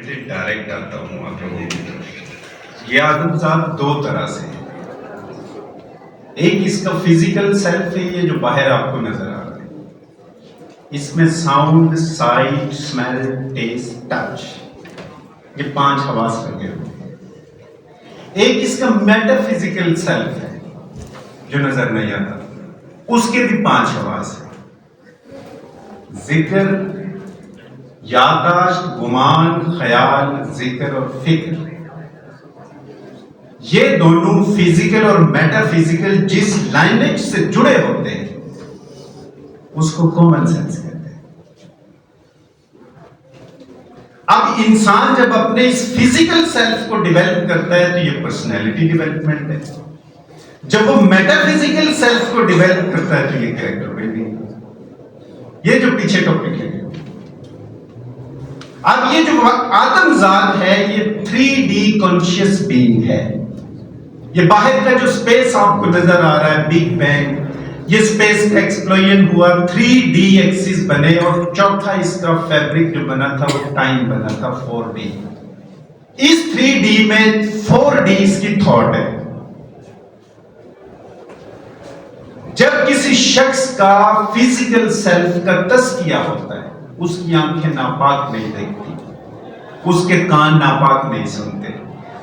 سے ڈائریکٹ آتا ہوں آپ لوگوں کی طرف۔ یہ آدم ذات دو طرح سے ہے، ایک اس کا فزیکل سیلف ہے، یہ جو باہر آپ کو نظر آ رہا ہے، اس میں sound, sight, smell, taste, touch, یہ 5 حواس لگے ہوئے ہیں۔ ایک اس کا میٹا فزیکل سیلف ہے جو نظر نہیں آتا، اس کے بھی 5 حواس ہیں: ذکر، یادداشت، گمان، خیال، ذکر اور فکر۔ یہ دونوں فزیکل اور میٹا فزیکل جس لائنیج سے جڑے ہوتے ہیں اس کو کامن سینس کہتے ہیں۔ اب انسان جب اپنے اس فزیکل سیلف کو ڈیولپ کرتا ہے تو یہ پرسنالٹی ڈیولپمنٹ ہے، جب وہ میٹا فزیکل سیلف کو ڈیولپ کرتا ہے تو یہ کریکٹر بلڈنگ ہے۔ یہ جو پیچھے ٹاپک ہے، اب یہ جو آدم ذات ہے یہ 3D کانشیس بینگ ہے۔ یہ باہر کا جو سپیس آپ کو نظر آ رہا ہے، بگ بینگ، یہ سپیس ایکسپلوژن ہوا، 3D ایکسس بنے، اور چوتھا اس کا فیبرک جو بنا تھا وہ ٹائم بنا تھا 4D۔ اس 3D میں 4D اس کی تھاٹ ہے۔ جب کسی شخص کا فزیکل سیلف کا تزکیہ ہوتا ہے، اس کی آنکھیں ناپاک نہیں دیکھتی، اس کے کان ناپاک نہیں سنتے،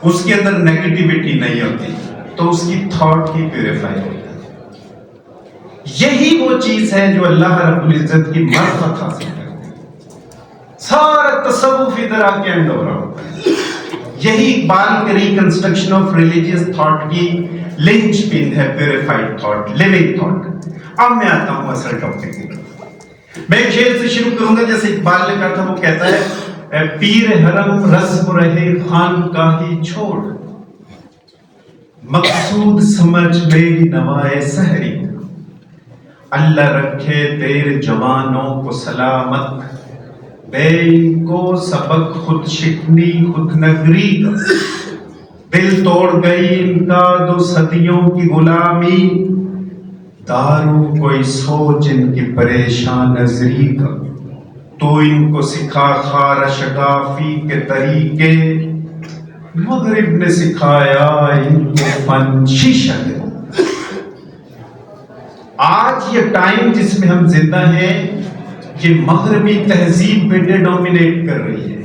اس کے اندر نیگیٹیوٹی نہیں ہوتی، تو اس کی تھاٹ ہی پیوریفائی ہوتی ہے۔ یہی وہ چیز ہے جو اللہ رب العزت کی معرفت حاصل کرتی ہے۔ سارا تصوف ادھر آ کے اینڈ ہو رہا ہوتا ہے۔ یہی اقبال کے ریکنسٹرکشن آف ریلیجیس تھاٹ کی لنچ پن ہے، پیوریفائڈ تھاٹ، لیونگ تھاٹ۔ اب میں آتا ہوں اصل ٹاپک کی۔ میں ایک شعر سے شروع کروں گا، جیسے اقبال نے کہا تھا، وہ کہتا ہے: اے پیر حرم رسم رہے خانقاہی چھوڑ، مقصود سمجھ میری نوائے سحری، اللہ رکھے تیرے جوانوں کو سلامت، دے ان کو سبق خود شکنی خود نگری کا، دل توڑ گئی ان کا 2 صدیوں کی غلامی، دارو کوئی سوچ ان کی پریشان نظری کا، تو ان کو سکھا خار شکافی کے طریقے، مغرب نے سکھایا ان کو فن شیشہ ہے۔ آج یہ ٹائم جس میں ہم زندہ ہیں، یہ مغربی تہذیب پہ ڈومینیٹ کر رہی ہے۔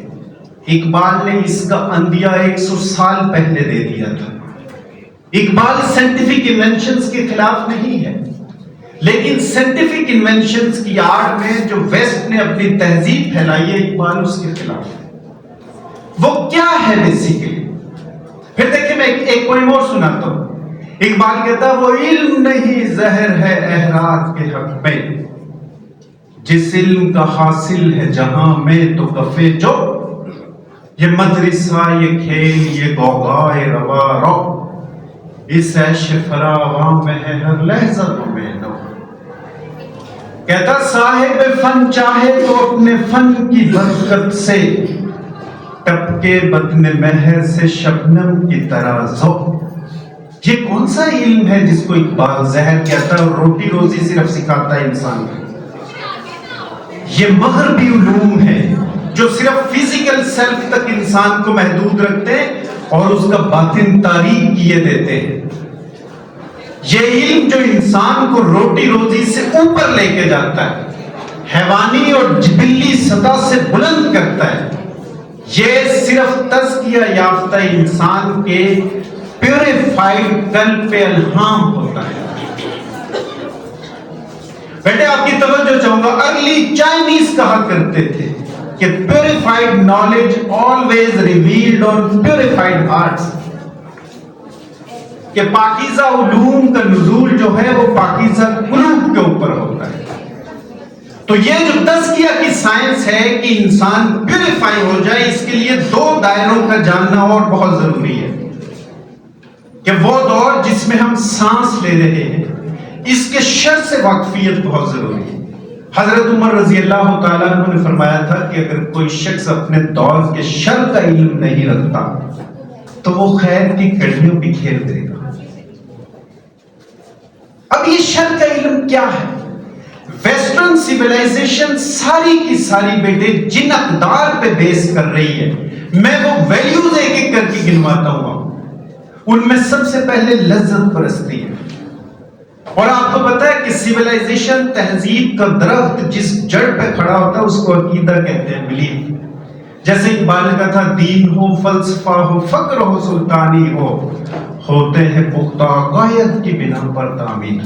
اقبال نے اس کا اندیا 100 سال پہلے دے دیا تھا۔ اقبال سائنٹیفک انوینشنز کے خلاف نہیں ہے، لیکن سائنٹیفک انوینشنز کی آڑ میں جو ویسٹ نے اپنی تہذیب پھیلائی ہے، اقبال اس کے خلاف ہے۔ وہ کیا ہے بیسیکلی؟ پھر دیکھیں، میں ایک پوئم اور سناتا ہوں۔ اقبال کہتا ہے: وہ علم نہیں زہر ہے احراج کے حق میں، جس علم کا حاصل ہے جہاں میں تو کفے جو، یہ مدرسہ یہ کھیل یہ غوغائے روا رو، اس عیش فراواں میں ہے ہر لحظہ میں نو۔ کہتا صاحب فن چاہے تو اپنے فن کی برکت سے، ٹپکے بدن مہر سے شبنم کی طرح ذو۔ یہ کون سا علم ہے جس کو اقبال زہر کہتا ہے اور روٹی روزی صرف سکھاتا ہے انسان کو؟ یہ مغربی علوم ہے جو صرف فزیکل سیلف تک انسان کو محدود رکھتے ہیں اور اس کا باطن تاریک کیے دیتے ہیں۔ یہ علم جو انسان کو روٹی روزی سے اوپر لے کے جاتا ہے، حیوانی اور جبلی سطح سے بلند کرتا ہے، یہ صرف تزکیہ یافتہ انسان کے پیوریفائڈ قلب پہ الہام ہوتا ہے۔ بیٹے آپ کی توجہ چاہوں گا، ارلی چائنیز کہا کرتے تھے کہ پیوریفائڈ نالج آلویز ریویلڈ آن پیوریفائڈ ہارٹس، کہ پاکیزہ علوم کا نزول جو ہے وہ پاکیزہ قلوب کے اوپر ہوتا ہے۔ تو یہ جو تزکیہ کی سائنس ہے کہ انسان پیوریفائی ہو جائے، اس کے لیے 2 دائروں کا جاننا اور بہت ضروری ہے، کہ وہ دور جس میں ہم سانس لے رہے ہیں، اس کے شر سے واقفیت بہت ضروری ہے۔ حضرت عمر رضی اللہ تعالیٰ عنہ نے فرمایا تھا کہ اگر کوئی شخص اپنے دور کے شر کا علم نہیں رکھتا تو وہ خیر کی کڑیوں بکھیر دے گا۔ اب یہ شر کا علم کیا ہے؟ ویسٹرن سیولائزیشن ساری کی ساری بیٹے جن اقدار پہ بیس کر رہی ہے، میں وہ ویلیوز ایک ایک کر کے گنواتا ہوں. ان میں سب سے پہلے لذت پرستی ہے. اور آپ کو پتا ہے کہ سیولائزیشن تہذیب کا درخت جس جڑ پہ کھڑا ہوتا ہے اس کو عقیدہ کہتے ہیں، بلیف. جیسے اقبال کا تھا، دین ہو فلسفہ ہو فقر ہو سلطانی ہو، ہوتے ہیں پختہ عقائد کی بنا پر تعمیر.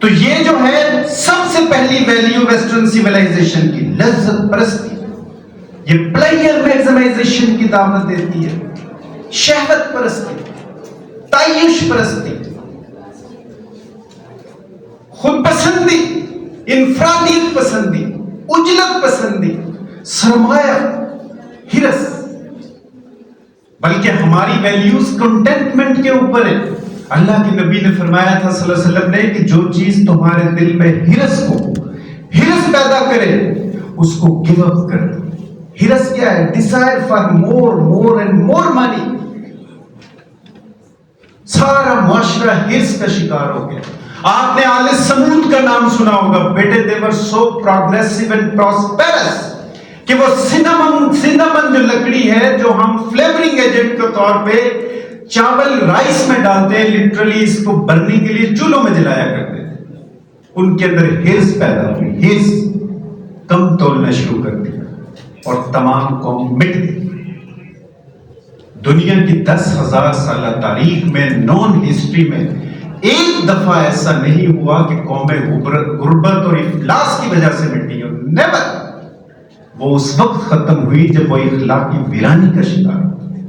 تو یہ جو ہے سب سے پہلی ویلیو ویسٹرن سیولائزیشن کی لذت پرستی. یہ پلیئر میگزمائزیشن کی دعوت دیتی ہے، شہوت پرستی، تعیش پرستی، خود پسندی، انفرادیت پسندی، اجلت پسندی، سرمایہ، ہرس. بلکہ ہماری ویلیوز کنٹینٹمنٹ کے اوپر ہے. اللہ کے نبی نے فرمایا تھا صلی اللہ علیہ وسلم نے کہ جو چیز تمہارے دل میں ہرس پیدا کرے اس کو گیو اپ کر دو. ہرس کیا ہے؟ Desire for more and more money. سارا معاشرہ ہرس کا شکار ہو گیا. آپ نے آل سمود کا نام سنا ہوگا. بیٹے they were so progressive and prosperous کہ وہ سنامن جو لکڑی ہے جو ہم فلیورنگ ایجنٹ کے طور پہ چاول رائس میں ڈالتے ہیں، لٹرلی اس کو بننے کے لیے چولہوں میں جلایا کرتے تھے. ان کے اندر ہرس پیدا ہوئی، ہرس کم تولنا شروع کر دیا اور تمام قوم مٹ گئی. دنیا کی 10,000 سالہ تاریخ میں، نون ہسٹری میں ایک دفعہ ایسا نہیں ہوا کہ قومیں غربت اور افلاس کی وجہ سے مٹی ہو. نیور. وہ اس وقت ختم ہوئی جب وہ اخلاقی ویرانی کا شکار ہوئی.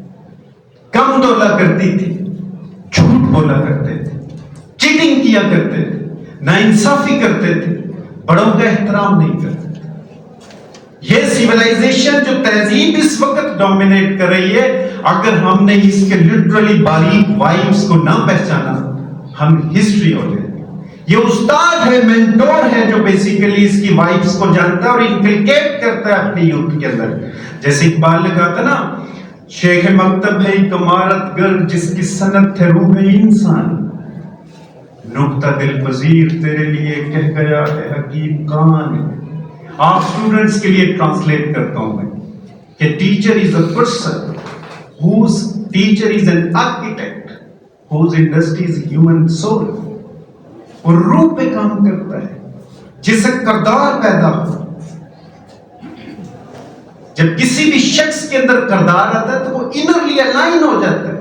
کم تولا کرتی تھی، جھوٹ بولا کرتے تھے، چیٹنگ کیا کرتے تھے، ناانصافی کرتے تھے، بڑوں کا احترام نہیں کرتے تھے. یہ سیولائزیشن جو تہذیب اس وقت ڈومینیٹ کر رہی ہے، اگر ہم نے اس کے لٹرلی باریک وائبس کو نہ پہچانا ہم ہسٹری ہو جائے. یہ استاد ہے، مینٹور ہے جو بیسیکلی اس کی وائبس کو جانتا ہے اور انکلکیٹ کرتا ہے اپنی یوتھ کے اندر. جیسے اقبال نے کہا تھا نا، شیخ مکتب ہے ایک عمارت گر جس کی صنعت ہے روح انسان، نکتہ دل پذیر تیرے لیے کہہ گیا ہے حکیم کان. آپ اسٹوڈنٹس کے لیے ٹرانسلیٹ کرتا ہوں میں کہ teacher is a person whose teacher is an architect whose industry is human soul. اور روح پہ کام کرتا ہے جس سے کردار پیدا ہو. جب کسی بھی شخص کے اندر کردار آتا ہے تو وہ انرلی الائن ہو جاتا ہے.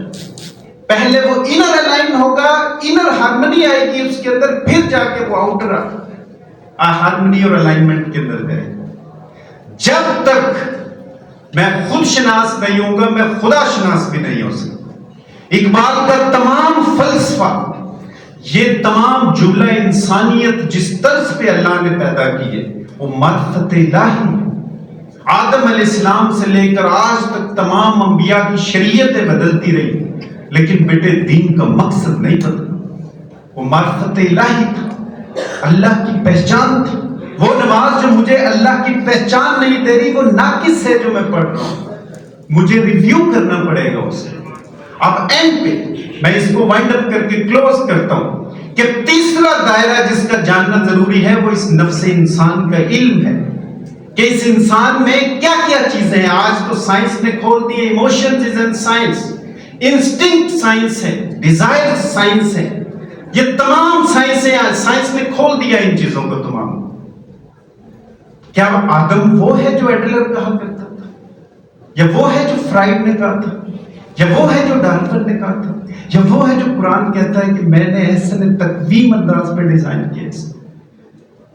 پہلے وہ انر الائن ہوگا، انر ہارمنی آئے گی اس کے اندر، پھر جا کے وہ آؤٹر ہارمنی اور الائنمنٹ کے اندر جائے گا. جب تک میں خود شناس نہیں ہوں گا، میں خدا شناس بھی نہیں ہو سکتا. اقبال کا تمام فلسفہ، یہ تمام جملہ انسانیت جس طرز پہ اللہ نے پیدا کی ہے وہ معرفت الہی. آدم علیہ السلام سے لے کر آج تک تمام انبیاء کی شریعتیں بدلتی رہی، لیکن بیٹے دین کا مقصد نہیں بدلا. وہ معرفت الہی تھا، اللہ کی پہچان تھی. وہ نماز جو مجھے اللہ کی پہچان نہیں دے رہی وہ ناقص ہے جو میں پڑھ رہا ہوں، مجھے ریویو کرنا پڑے گا اسے. اب اینڈ پہ میں اس کو وائنڈ اپ کر کے کلوز کرتا ہوں کہ تیسرا دائرہ جس کا جاننا ضروری ہے وہ اس نفس انسان کا علم ہے کہ اس انسان میں کیا کیا چیزیں ہیں. آج تو سائنس نے کھول دی ہے، emotions is in science, instinct science ہے، ڈیزائر سائنس ہے. یہ تمام سائنس نے کھول دیا ان چیزوں کو تمام. کیا آدم وہ ہے جو ایڈلر کہا کرتا تھا، یا وہ ہے جو فرائڈ نے کہا تھا، یا وہ ہے جو ڈارون نے کہا تھا، یا وہ ہے جو قرآن کہتا ہے کہ میں نے احسن تقویم انداز پہ ڈیزائن کیا اس.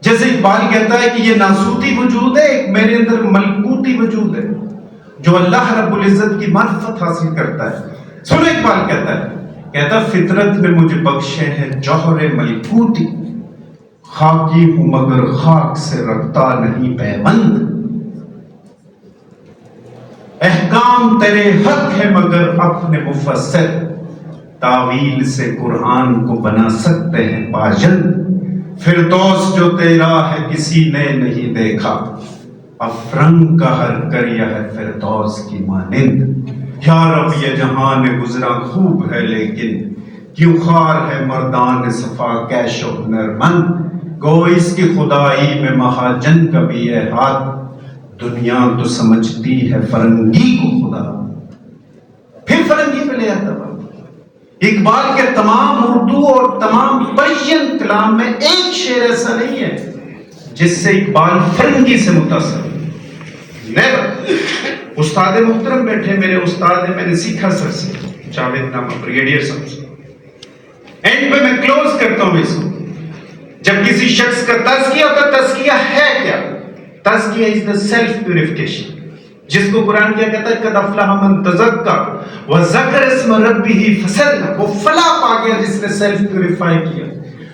جیسے اقبال کہتا ہے کہ یہ ناسوتی وجود ہے، ایک میرے اندر ملکوتی وجود ہے جو اللہ رب العزت کی معرفت حاصل کرتا ہے. سنو اقبال کہتا فطرت نے مجھے بخشے ہیں جوہر ملکوتی، خاکی ہوں مگر خاک سے رکھتا نہیں پیوند. احکام تیرے حق ہے مگر اپنے مفسر، تعویل سے قرآن کو بنا سکتے ہیں پاجند. فردوس جو تیرا ہے کسی نے نہیں دیکھا، افرنگ کا ہر کریا ہے فردوس کی مانند. یا رب یہ جہان گزرا خوب ہے لیکن کیوں خار ہے مردان صفا کیش و ہنرمند. گو اس کی خدائی میں مہاجن کا بھی ہے ہاتھ، دنیا تو سمجھتی ہے فرنگی کو خدا، پھر فرنگی پہ لے آتا بات۔ اقبال کے تمام اردو اور تمام پرشین کلام میں ایک شعر ایسا نہیں ہے جس سے اقبال فرنگی سے متاثر ہے، نیور۔ استاد محترم بیٹھے، میرے استاد ہیں، میں نے سیکھا سر سے، جاوید نامہ بریگیڈیئر صاحب سے۔ اینڈ پہ میں کلوز کرتا ہوں اس کو، جب کسی شخص کا تزکیہ ہوتا، تزکیہ ہے کیا؟ تزکیہ از دا سیلف پیوریفیکیشن، جس کو قرآن کیا کہتا ہے، قد افلح من تزکا وذکر اسم ربہ فصلی، وہ فلاح پا گیا جس نے سیلف پیوریفائی کیا۔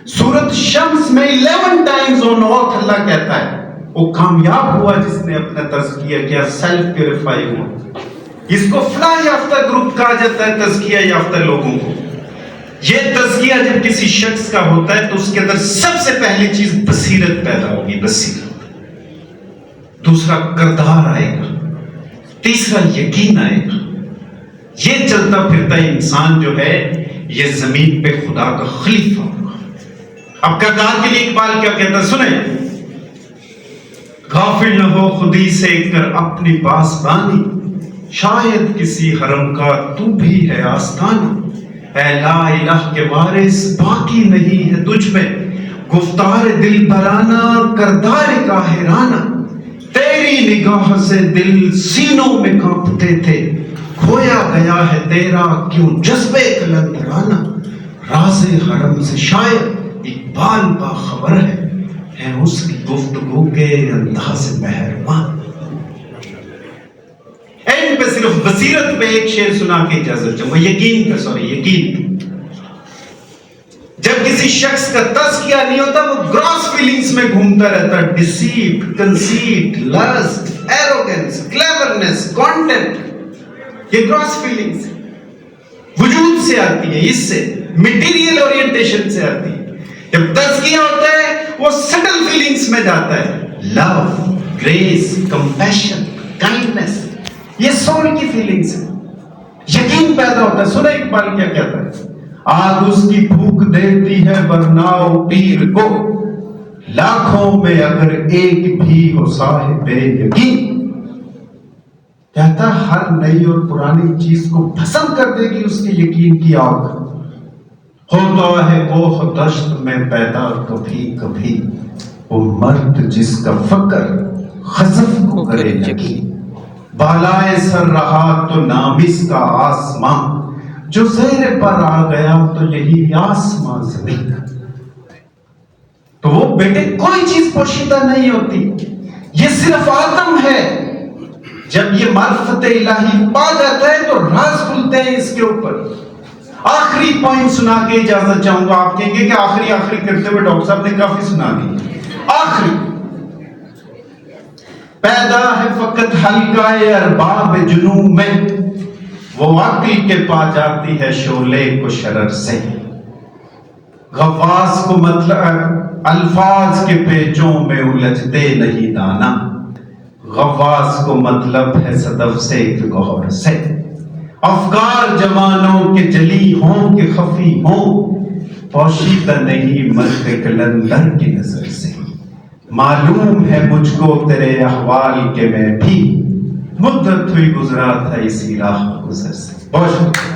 سورۃ شمس میں 11 ٹائمز آن آتھ اللہ کہتا ہے وہ کامیاب ہوا جس نے اپنا تزکیہ کیا، سیلف پیوریفائی ہوا۔ اس کو فلاح یافتہ گروپ کہا جاتا ہے، تزکیہ یافتہ لوگوں کو۔ یہ تزکیہ جب کسی شخص کا ہوتا ہے تو اس کے اندر سب سے پہلی چیز بصیرت پیدا ہوگی، بصیرت۔ دوسرا کردار آئے گا، تیسرا یقین آئے گا۔ یہ چلتا پھرتا انسان جو ہے یہ زمین پہ خدا کا خلیفہ ہوگا۔ اب کردار کے لیے اقبال کیا کہتا ہے سنیں، غافل نہ ہو خودی سے کر اپنی پاسبانی، شاید کسی حرم کا تو بھی ہے آستانہ، اے لا الہ کے وارث باقی نہیں ہے تجھ میں، گفتار دل برانہ کردار قاہرانہ، تیری نگاہ سے دل سینوں میں کانپتے تھے، کھویا گیا ہے تیرا کیوں جذبے قلندرانہ، راز حرم سے شاید اقبال باخبر ہے اس کی گفتگو کے انداز مہربان۔ اینڈ پہ صرف بصیرت پہ ایک شعر سنا کے اجازت چاہوں، یقین پہ یقین۔ جب کسی شخص کا تزکیہ نہیں ہوتا وہ گراس فیلنگز میں گھومتا رہتا، ڈیسیٹ، کنسیٹ، لسٹ، ایروگنس، کلیورنس، کانٹینٹ، یہ گراس فیلنگز وجود سے آتی ہے، اس سے مٹیریل اورینٹیشن سے آتی ہے۔ جب تزکیہ ہوتا ہے وہ سٹل فیلنگز میں جاتا ہے، لو، گریس، کمپیشن، کائنڈنس، یہ سول کی فیلنگز ہیں، یقین پیدا ہوتا ہے۔ سنیں اقبال کیا کہتا ہے، آگ اس کی بھوک دیتی ہے برناؤ پیر کو، لاکھوں میں اگر ایک بھی ہو صاحب یقین، کہتا ہے ہر نئی اور پرانی چیز کو بھسم کر دے گی اس کے یقین کی آگ، ہوتا ہے کوہ دشت میں پیدا کبھی کبھی وہ مرد جس کا فکر خزف کو کرے یقین، بالائے سر رہا تو نامس کا آسمان، جو زیر پر آ گیا تو یہی آسمان زمین۔ تو وہ بیٹے کوئی چیز پوشیدہ نہیں ہوتی، یہ صرف آدم ہے۔ جب یہ معرفت الہی پا جاتا ہے تو راز کھلتے ہیں اس کے اوپر۔ آخری پوائنٹ سنا کے اجازت چاہوں گا، آپ کہیں گے کہ آخری کرتے ہوئے ڈاکٹر صاحب نے کافی سنا دی۔ آخری پیدا ہے فقط حلقہ ارباب جنوں میں، وہ عقل کے پا جاتی ہے شعلے کو شرر سے، غواص کو مطلب الفاظ کے پیچوں میں الجھتے نہیں دانا، غواص کو مطلب ہے صدف سے ایک گوہر سے، افکار جوانوں کے جلی ہوں کہ خفی ہوں، پوشیدہ نہیں مرد قلندر کی نظر سے، معلوم ہے مجھ کو تیرے احوال کے میں بھی مدت ہوئی گزرا تھا اسی راہ گزر سے۔ بہت شکریہ۔